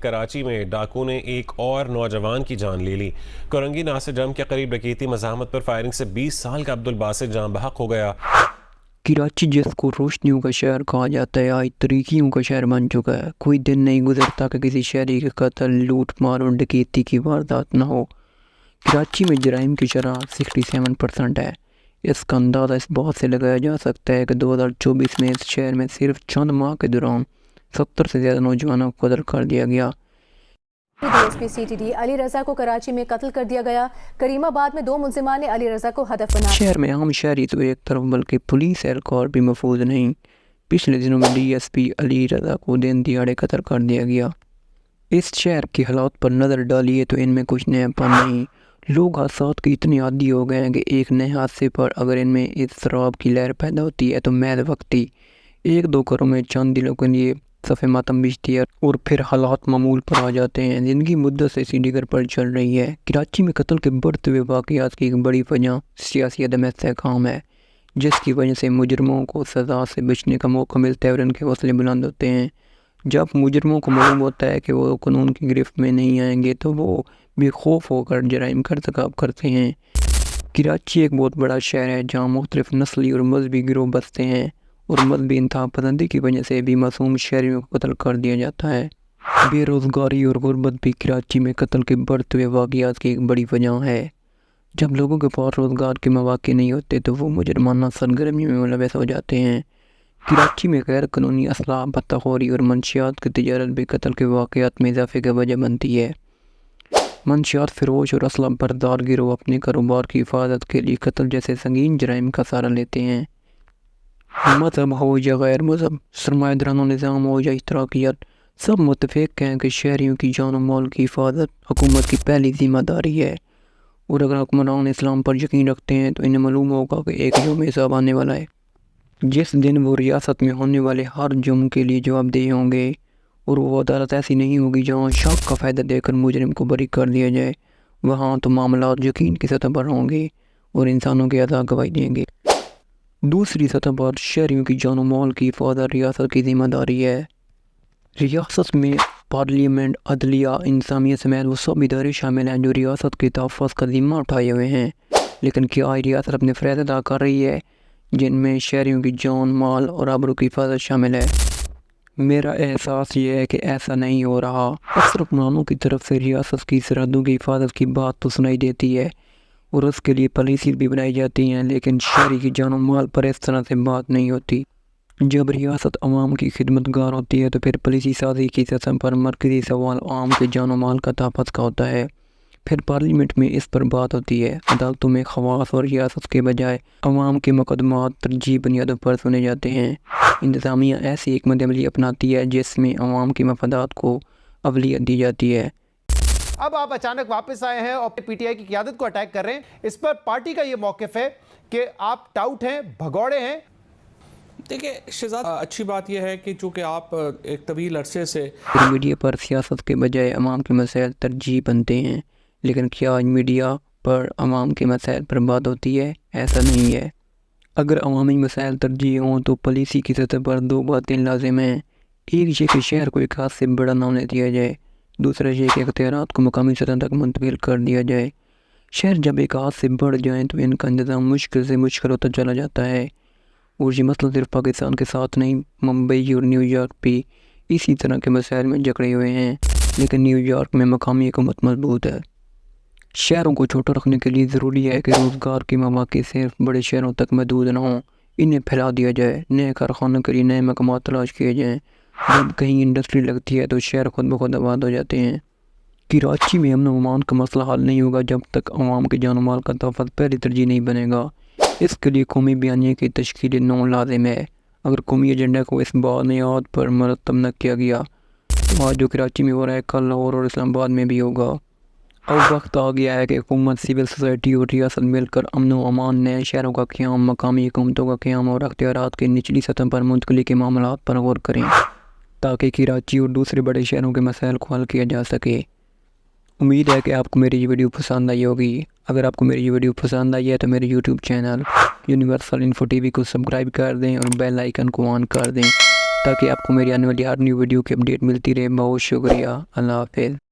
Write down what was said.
کراچی میں ڈاکو نے ایک اور نوجوان کی جان لے لی۔ کورنگی ناصر جم کے قریب ڈکیتی مزاحمت پر فائرنگ سے 20 سال کا عبدالباسط جاں بحق ہو گیا۔ کراچی جس کو روشنیوں کا شہر کہا جاتا ہے آج تاریکیوں کا شہر بن چکا ہے۔ کوئی دن نہیں گزرتا کہ کسی شہری کے قتل، لوٹ مار اور ڈکیتی کی واردات نہ ہو۔ کراچی میں جرائم کی شرح 67% ہے۔ اس کا اندازہ اس بات سے لگایا جا سکتا ہے کہ 2024 میں اس شہر میں صرف چند ماہ کے دوران 70 سے زیادہ نوجوانوں کو قتل کر دیا گیا۔ D S P C T D Ali Raza کو کراچی میں قتل کر دیا گیا۔ کریم آباد میں 2 ملزمان نے علی رضا کو ہدف بنایا۔ شہر میں عام شہری تو ایک طرف بلکہ پولیس اہلکار بھی محفوظ نہیں۔ پچھلے دنوں میں ڈی ایس پی علی رضا کو دن دیہڑے قتل کر دیا گیا۔ اس شہر کے حالات پر نظر ڈالیے تو ان میں کچھ نیا پن نہیں۔ لوگ حادثات کے اتنے عادی ہو گئے ہیں کہ ایک نئے حادثے پر اگر ان میں اضطراب کی لہر پیدا ہوتی ہے تو محض وقتی 1-2 گھروں میں چند دنوں کے لیے صف ماتم بچتی ہے اور پھر حالات معمول پر آ جاتے ہیں۔ زندگی مدت سے اسی ڈگر پر چل رہی ہے۔ کراچی میں قتل کے بڑھتے ہوئے واقعات کی ایک بڑی وجہ سیاسی عدم استحکام ہے، جس کی وجہ سے مجرموں کو سزا سے بچنے کا موقع ملتا ہے اور ان کے حوصلے بلند ہوتے ہیں۔ جب مجرموں کو معلوم ہوتا ہے کہ وہ قانون کی گرفت میں نہیں آئیں گے تو وہ بے خوف ہو کر جرائم کا ارتکاب کرتے ہیں۔ کراچی ایک بہت بڑا شہر ہے جہاں مختلف نسلی اور مذہبی گروہ بستے ہیں اور مذہبی انتہا پسندی کی وجہ سے بھی معصوم شہریوں کو قتل کر دیا جاتا ہے۔ بے روزگاری اور غربت بھی کراچی میں قتل کے بڑھتے ہوئے واقعات کی ایک بڑی وجہ ہے۔ جب لوگوں کے پاس روزگار کے مواقع نہیں ہوتے تو وہ مجرمانہ سرگرمیوں میں ملوث ہو جاتے ہیں۔ کراچی میں غیر قانونی اسلحہ، بھتہ خوری اور منشیات کی تجارت بھی قتل کے واقعات میں اضافے کی وجہ بنتی ہے۔ منشیات فروش اور اسلحہ بردار گروہ اپنے کاروبار کی حفاظت کے لیے قتل جیسے سنگین جرائم کا سہارا لیتے ہیں۔ مذہب ہو یا غیر مذہب، سرمایہ دارانہ نظام ہو یا اشتراکیت، سب متفق ہیں کہ شہریوں کی جان و مال کی حفاظت حکومت کی پہلی ذمہ داری ہے، اور اگر حکمران اسلام پر یقین رکھتے ہیں تو انہیں معلوم ہوگا کہ ایک یوم حساب آنے والا ہے جس دن وہ ریاست میں ہونے والے ہر جرم کے لیے جواب دہ ہوں گے، اور وہ عدالت ایسی نہیں ہوگی جہاں شک کا فائدہ دے کر مجرم کو بری کر دیا جائے۔ وہاں تو معاملات یقین کی سطح پر ہوں گے اور انسانوں کے اعضاء گواہی دیں گے۔ دوسری سطح پر شہریوں کی جان و مال کی حفاظت ریاست کی ذمہ داری ہے۔ ریاست میں پارلیمنٹ، عدلیہ، انتظامیہ سمیت وہ سب ادارے شامل ہیں جو ریاست کے تحفظ کا ذمہ اٹھائے ہوئے ہیں، لیکن کیا آج ریاست اپنے فرائض ادا کر رہی ہے جن میں شہریوں کی جان، مال اور آبرو کی حفاظت شامل ہے؟ میرا احساس یہ ہے کہ ایسا نہیں ہو رہا۔ اکثر حکمرانوں کی طرف سے ریاست کی سرحدوں کی حفاظت کی بات تو سنائی دیتی ہے اور اس کے لیے پالیسیز بھی بنائی جاتی ہیں، لیکن شہری کی جان و مال پر اس طرح سے بات نہیں ہوتی۔ جب ریاست عوام کی خدمت گار ہوتی ہے تو پھر پالیسی سازی کی سطح پر مرکزی سوال عوام کے جان و مال کا تحفظ کا ہوتا ہے۔ پھر پارلیمنٹ میں اس پر بات ہوتی ہے۔ عدالتوں میں خواص اور ریاست کے بجائے عوام کے مقدمات ترجیحی بنیادوں پر سنے جاتے ہیں۔ انتظامیہ ایسی حکمت عملی اپناتی ہے جس میں عوام کے مفادات کو اولویت دی جاتی ہے۔ اب آپ اچانک واپس آئے ہیں اور پی ٹی آئی کی قیادت کو اٹیک کر رہے ہیں۔ اس پر پارٹی کا یہ موقف ہے کہ آپ ٹاؤٹ ہیں، بھگوڑے ہیں۔ دیکھیں شہزاد، اچھی بات یہ ہے کہ چونکہ آپ ایک طویل عرصے سے میڈیا پر سیاست کے بجائے عوام کے مسائل ترجیح بنتے ہیں، لیکن کیا آج میڈیا پر عوام کے مسائل پر بات ہوتی ہے؟ ایسا نہیں ہے۔ اگر عوامی مسائل ترجیح ہوں تو پالیسی کی سطح پر 2 باتیں لازم ہیں۔ ایک یہ کہ شہر کو ایک ہاتھ سے بڑا نہ ہونے دیا جائے، دوسرا یہ کہ اختیارات کو مقامی سطح تک منتقل کر دیا جائے۔ شہر جب ایک ہاتھ سے بڑھ جائیں تو ان کا انتظام مشکل سے مشکل ہوتا چلا جاتا ہے، اور یہ مسئلہ صرف پاکستان کے ساتھ نہیں، ممبئی اور نیو یارک بھی اسی طرح کے مسائل میں جکڑے ہوئے ہیں، لیکن نیو یارک میں مقامی حکومت مضبوط ہے۔ شہروں کو چھوٹا رکھنے کے لیے ضروری ہے کہ روزگار کے مواقع صرف بڑے شہروں تک محدود نہ ہوں، انہیں پھیلا دیا جائے، نئے کارخانوں کے لیے نئے مقامات تلاش کیے جائیں۔ جب کہیں انڈسٹری لگتی ہے تو شہر خود بخود آباد ہو جاتے ہیں۔ کراچی میں امن و امان کا مسئلہ حل نہیں ہوگا جب تک عوام کے جان و مال کا تحفظ پہلی ترجیح نہیں بنے گا۔ اس کے لیے قومی بیانیے کی تشکیل نو لازم ہے۔ اگر قومی ایجنڈا کو اس بنیاد پر مرتب نہ کیا گیا تو آج جو کراچی میں ہو رہا ہے کل لاہور اور اسلام آباد میں بھی ہوگا۔ اب وقت آ گیا ہے کہ حکومت، سول سوسائٹی اور ریاست مل کر امن و امان، نئے شہروں کا قیام، مقامی حکومتوں کا قیام اور اختیارات کے نچلی سطح پر منتقلی کے معاملات پر غور کریں تاکہ کراچی اور دوسرے بڑے شہروں کے مسائل کو حل کیا جا سکے۔ امید ہے کہ آپ کو میری یہ ویڈیو پسند آئی ہوگی۔ اگر آپ کو میری یہ ویڈیو پسند آئی ہے تو میرے YouTube channel universal info T V کو سبسکرائب کر دیں اور بیل آئیکن کو آن کر دیں تاکہ آپ کو میری آنے والی ہر نیو ویڈیو کی اپڈیٹ ملتی رہے۔ بہت شکریہ، اللہ حافظ۔